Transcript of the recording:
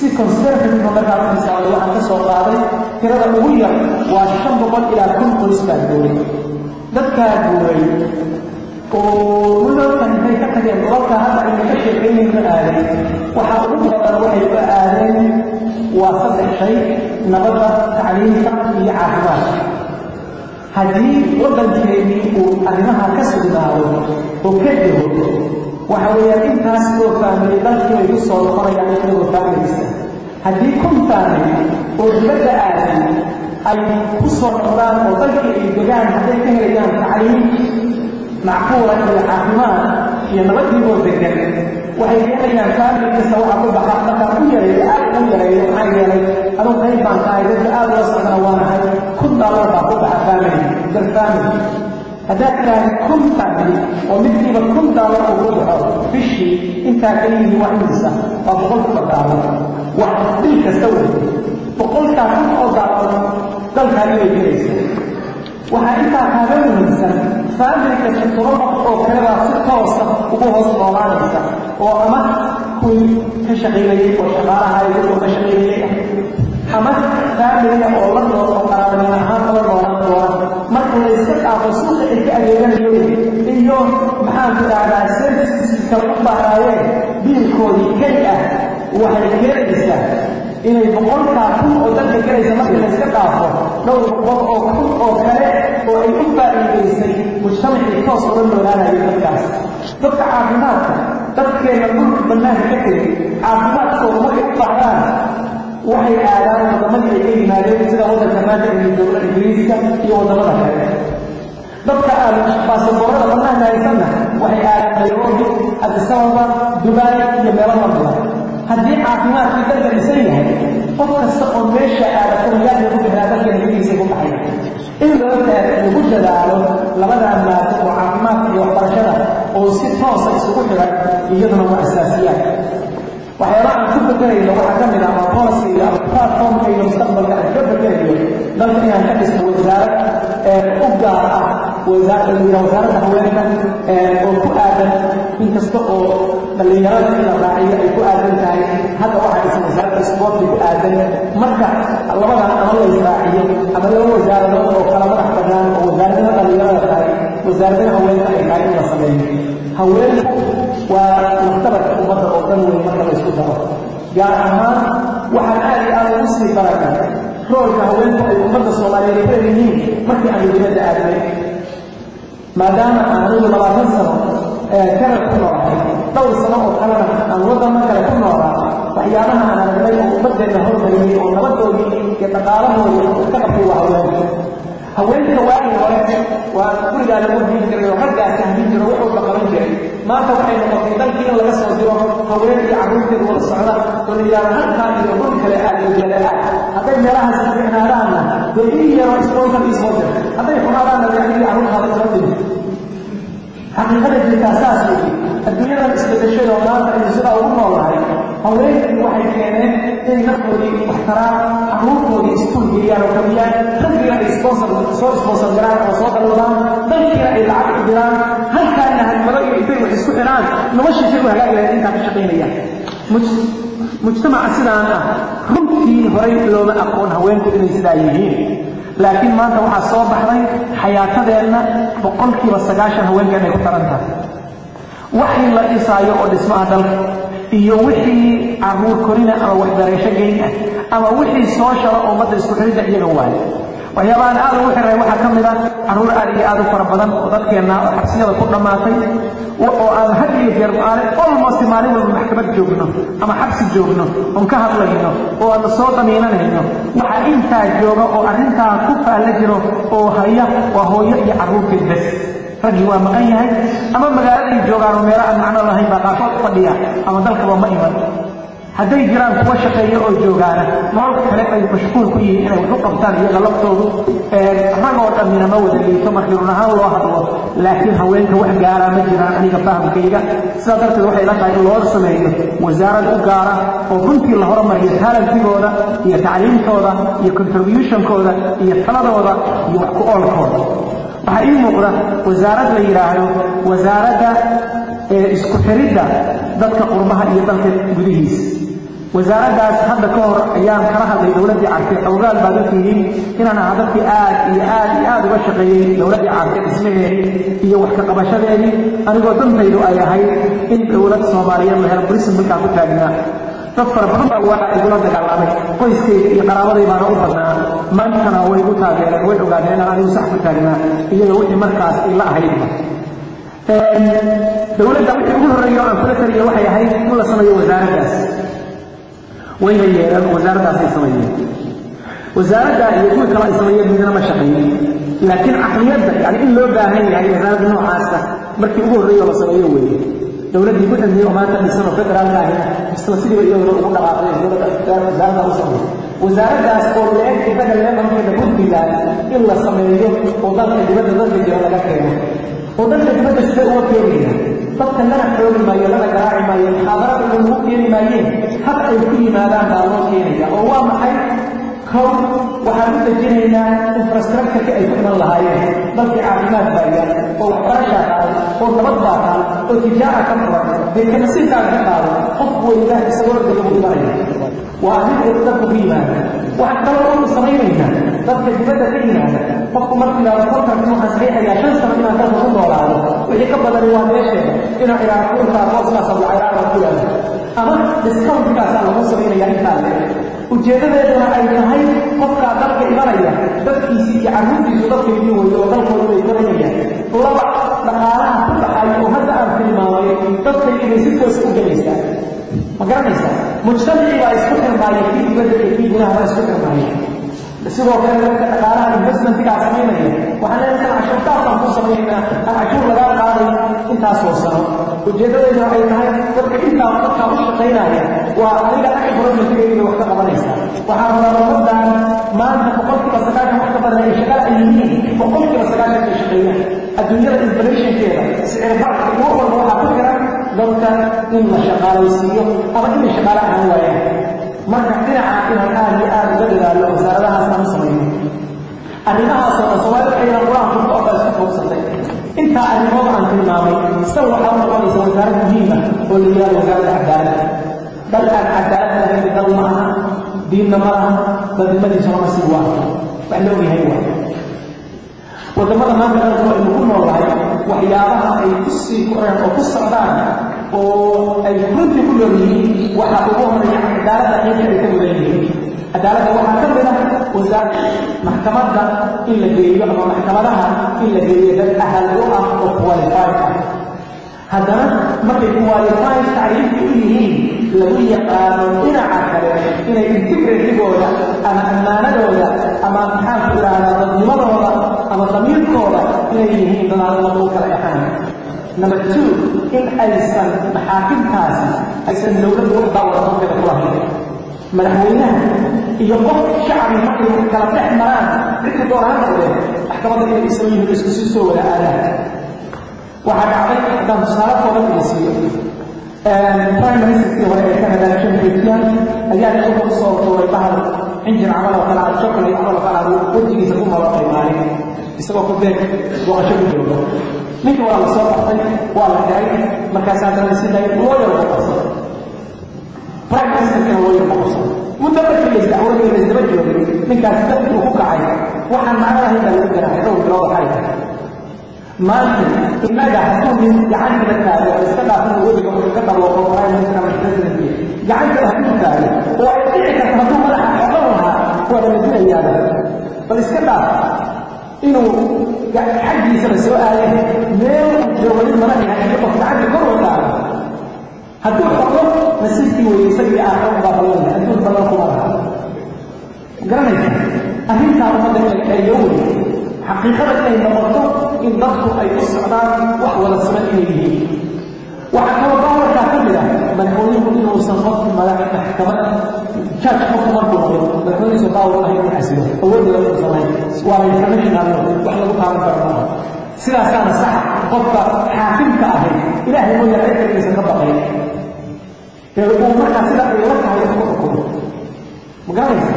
si conservative marka aan saaray waxaan ka soo qaaday tirada ugu yar waa 500 ilaa 1000 qoys baa guuray dadka guuray oo mulkan ay ka tageen gobolka hadda ay ka shaqeeyeen aaday waxa ugu badan waxay ka aadeen waa saddex shay nabadda tacliinta iyo caafimaadka haddii waddankeeni uu arrimaha ka sugnaado oo ka jiro waxa weeyaan intaas oo fahmay dalkii ay u soo noqonayaan inagoo fahmaysa haddii kuntaani oo dibadda aaday ay ku soo noqdaan oo dalkii ay degaan hadday ka helayaan tacliin macquula iyo caafimaad iyo nabadii oo degan waxay keenayaan fahmi kasta waxa ku baxa markaa u yareeyo aad u yareeyo maxaa yeelay aduu qayb baan tahay dadka aad loo socdana waanahay $1 baa ku baxa fahmi darfahmi haddaad tiraahdo kuntaani oo midkiiba $1 oo ku baxo bishii intaa keliya wax imisa waa $100 wax bil kasta wey $100 oo dalkaani way gelaysa waxaa intaa kaaga muhiimsan faamilka shaqooda oo kale baa si toos ah ugu hoos noolaanaysa oo ama kuwii ka shaqeynayay oo shaqaalaha ay ka shaqeynayay ama faamilka oo la nool oo qaraabnimo ahaan la noolaan doona marka la iska dhaafo suuqa ay ka adeeganayo iyo maxaan ku dhahdaa serviceska u baahnaayeen biilkoodii kay ah waxay keenaysaa inay $100,000 oo dadka galaysa marka la iska dhaafo dhowr boqol oo kun oo kale oo ay u faa'iidaysay mujtamacii toos uga noolaanayo dadkaas dadka caafimaadka dadkeena dhulka bannaanka ka tegay caafimaadkooda markay u baahdaan waxay aadaan waddamadii ay ka yimaadeen sida waddanka maanta ee dowladda ingiriiska iyo waddamada kale dadka aan baasaboorada bannaanka haysanna waxay aadaan nairobi addis ababa dubai iyo meelo lamida haddii caafimaadkii dalka dhisan yahay qof kasta oo meesha aadato magaalada ku bixinaa dalkeena gudihiisa ku baxaya in lagu dadaalo labadaa maado oo caafimaadka iyo waxbarashada oo si toosa isugu xiran iyaduna waa asaasiyaad waxyaalaha aan ku fakerayno waxaa ka mid ah ama policy ama platformka iyo mustaqbalka aan ka fakerayo dalka inaan ka dhisno wasaarad u gaar ah wasaaradda haweenka oo ku aadan inkasta oo dhalinyarada in la raaciyo ay ku aadan tahay hadda waxaa dhisan wasaaradda isboortka ku aadan marka labadan ama la israaciyo ama laba wasaaradood oo kala madax bannaan oo wasaaradada dhalinyarada tahay wasaaradada haweenka ay tahay in la sameeyo haweenku waa laftabarka ummadda oo dhan wey marka la isku daro gaar ahaan waxaan aad iyo aad ugu sii baranay roolka haweenku ay ummadda soomaaliyeed ku leeyihiin markii aan dibadda aadnay maadaama aan anigu 20 sano kanada ku noolahay dhowr sano oo kalena aan waddamo kale ku noolaa waxyaabaha aan aragnay oo ummaddeena hormariyey oo nabadoodii iyo dhaqaalahoodii ka qabtay waa haweenka waagii hore waa gurigaa lagu diin jiray oo raggaasi hadin jiro wuxuu dhaqaban jiray maanta waxay noqotay dalkii in laga soo diro haween iyo carruurteed wada socda oo la yidhahdo halkaa iyo dhul kale aad iyo jale aad hadday meelahaas ku ficnaadaanna dee ii yaro isboolkan ii soo dir hadday xumaadaanna deexdii carruurtaada kala dhimi xaqiiqada jirtaa saas wey adduunyadan isbedeshada oo maanta aynu sidaa ugu noolahay haweenkii waxay keeneen inay naftoodii wax taraan carruurtoodii iskuul geeyaan oo kamiyaan raggiina ay soo sponsor garaan oo soo dalwadaan dalkiina ay lacag u diraan halkaana hadmado iyo intay wax isku xidhaan noloshiisa u hagaagi lahayd intaa ka shaqaynayaan mujtamaca sidaan ah runtii horay looma aqoon haweenku inay sidaa yihiin laakiin maanta waxaa soo baxday xayaatadeenna 90% haweenka inay ku taran tahay wixii la dhisaayo oo dhismaha dalka iyo wixii carruur korina ama waxbarasho geyn ah ama wixii soo sharo ummadda isku xiridda iyaga waayo waxyaabahan aad ugu xiray waxaa ka mid ah carruur aad iyo aad u fara badan oo dadkeenna xabsiyada ku dhammaatay oo aan had iyo jeer almost maalin walba maxkamad joogno ama xabsi joogno oon ka hadlayno oo aan soo damiinanayno waxaa intaa jooga oo arrintaa ku faalla jiro oo haya waa hooyo iyo carruurteed bas raggii waa maqan yahay ama magaaladay joogaan oo meelo aan macno lahayn baa qaarkood fadhiya ama dalkaba ma iman hadday jiraan kuwa shaqeeya oo joogaana nolol kale ay mashquul ku yihiin inay wax u qabtaan iyaga laftoodu ragoo dhammina ma wada liito markii run ahaan loo hadlo laakiin haweenka wax gaaraa ma jiraan aniga fahamkayga sidaa darteed waxay la tahay in loo sameeyo wasaarad u gaara oo runtii la horumariyo talantigooda iyo tacliimtooda iyo contributionkooda iyo taladooda iyo wax ku oolkooda waxaa ii muuqda wasaarad la yidhaahdo wasaaradda isku xiridda dadka qurbaha iyo dalka gudihiisa wasaaraddaas hadda ka hor ayaan kala hadlay dowladdii cartay xoogaal baad ogtihiin inaan ahaa dadkii aad uga shaqeeyey dowladdii cartay dhismaheedii iyo wax ka qabashadeedii anigoo dantaydu ay ahayd in dowlad soomaaliyeed la helo burisin markaa ku taagnaa dad fara badan baa waa igula dagaalamay qoyskayga iyo qaraabaday baana u badnaa maantana way igu taageereen way ogaadeen inaan anigu sax ku taagnaa iyaga wixii markaas ila ahaydba dowladda wixii ugu horreeya oo aan kula taliya waxay ahayd in la sameeyo wasaaraddaas wayna yeelaan wasaaraddaas ay sameeyeen wasaaradda iyo kuwii kale ay sameeyeen midna ma shaqeeyey laakiin caqliyadda yani in loo baahan yahay wasaaradda noocaasa markii ugu horreeya oo la sameeyo weeye dowladdii ku xidhnay oo maanta dhisan oo federaalka ahina isla sidiiba iyadoo ugu dhaqaaqday wasaaradda u sameeyey wasaaraddaas oo la-eg isaga leemankeeda gudbigaan in la sameeyo oo dalka dibadda dadka jira laga keeno oo dadka dibadda sidee uga keenaya dadka lana xoogi maayo lana garaaci maayo muxaadarada lagu keeni maayeen hab ay ku yimaadaan baa loo keenaya oo waa maxay kow waxaan u dejinaynaa infrastructureka ay ku iman lahaayeen dalkii caafimaad baa yaal oo waxbarashaa taal oo nabad baa taal oo tijaara ka furan deekanasiinkaa ka qaado qof weyna isagoo dega u imanaya waa arrin ay dadku ku yimaada waxaan kaloo u samaynaynaa dadka dibadda ka yimaada qofku markii laado kontarki waxaan saxiixayaa 5 sano inaan dalka ku noolaado wixii ka badani waa meesheeda inaan iraaqo intaa booskaas abulcayraara ku yaalo ama discountgaasaa lagu samaynayaa intaa le ujeedadeeduna ay tahay qofkaa dalka imanaya dadkiisii iyo carruurtiisu dadkaydii weeye oo dalkooda way koranayaan laba dhaqaalaha ku dhaxay oo hadda aan tilmaamay dadkaydinay si toos u gelaysaa ma garanaysaa mujtamacii baa isku xirmaaya kii dibadda iyo kii gudaha baa isku xirmaaya sidoo kale dadka dhaqaalaha investmentgaa samaynaya waxaan leenahay cashuurtaasaan ku samaynaa aan cashuur lagaa qaaday intaasoo sano ujeedadeeduna ay tahay dadka intaa dadkaa u shaqaynaya waa adiga dhaqi goromentgeediga wax ka qabanaysaa waxaa rabaa ummaddan maanta 9% wax ka badan ay shaqada ay yihiin 9% ay shaqeeyaan adduunyada inflationkeeda sicir bararka iyo walba waxaa ku xiran dadka in la shaqaalaysiiyo ama inay shaqaale ahaan waayaan marka dhinaca inaan aad iyo aad uga dadaalo wasaaradahaas aan u samayno arrimahaasoo dhan soomaalida aynan qur-aanku ku ogaa isku koobsatay intaa arrimood aan tilmaamay sal waxaa u noqonaysa wasaarad muhiima oo la yidhahdo wasaaradda cadaaladda dal aan cadaalad lahayn dal ma aha diinna ma laha dadnimadiisuna ma sii waa wax la ogyahay waa wadamada maanta dalku aynu ku noolahay waxyaabaha ay ku sii koreen oo ku socdaan oo ay runtii ku nool yihiin waxaa ugu horeeya cadaaladda qaybta ay ka mudan yihiin cadaaladda waxaa ka mid ah wasaaradda maxkamadda in la geeyo ama maxkamadaha in la geeyo dad ahal u ah oo qualified ah haddana markay qualified tacriifki u yihiin lagu yaqaano dhinaca kale inay integritigooda ama ammaanadooda ama maxaanku idhaahdaa dadnimadooda ama damiirkooda inay yihiin dadaan lagu kala ahaan number 2 in aysan maxaakimtaasi aysan dowladdu wax daawada dadkeeda ku lahayn madaxweynaha iyo qof shacbi markay kala dhex maraan cidka dooraan noqdeen maxkamadda inay isla yihiin isku sii soo wada aadaan waxaa dhacday haddaan tusaale kooban ila siiyo prime ministerkii hore ee Canada John Haidt ayaa wuxuu ku soo tuuray bahal injir camal oo kala chocolate camal oo kala wajigiisa ku malaqay maalin isagoo ku beeg booqasho ku jooga ninkii waa la soo qabtay waa la xiray markaas haddana siday lawyer ku qabsaday prime ministerkii lawyer ku qabsaday muddo markii la isdacwada la isdaba joogay ninkaas dadkii uu ku kacay waxaan macnaha inta lagu garaacay dhowr bilood waxay tahay maanta innaga hadduu gacanta la taago oo iska dhaafin wejiga wuxuu ka dhawaaqo prime minister ama presidentkii gacanta hadduu taago oo ay dhici karto hadduu madaxa xoqan lahaa waa la dinayaaba bal iska dhaaf inuu xaggiisa la soo aaday meel joogin madaxa iyo qof gacanta kor u taago hadduu xoqo nasiibkii weeye isagii aakhiro baa ballanaya hadduu ballan kuma laha garanaysa arrintaa ummadda ay yowey xaqiiqada inay noqoto in dadku ay u socdaan wax wada siman inay yihiin waxaa kaloo baawarkaa ka mid ah madaxweynuhu inuusan qof maxkamada judge qofku markuu noqdo madaxweynihiisa baawar ahayn u xasilo awoodda lagu samayn waa la international wax lagu taaban karo maaha sidaasaana saxa qofka xaakimka ahay ilaahay mooya cidkiisa ka baqay ee uu markaa sida ay la tahay ku xukumo ma garanaysa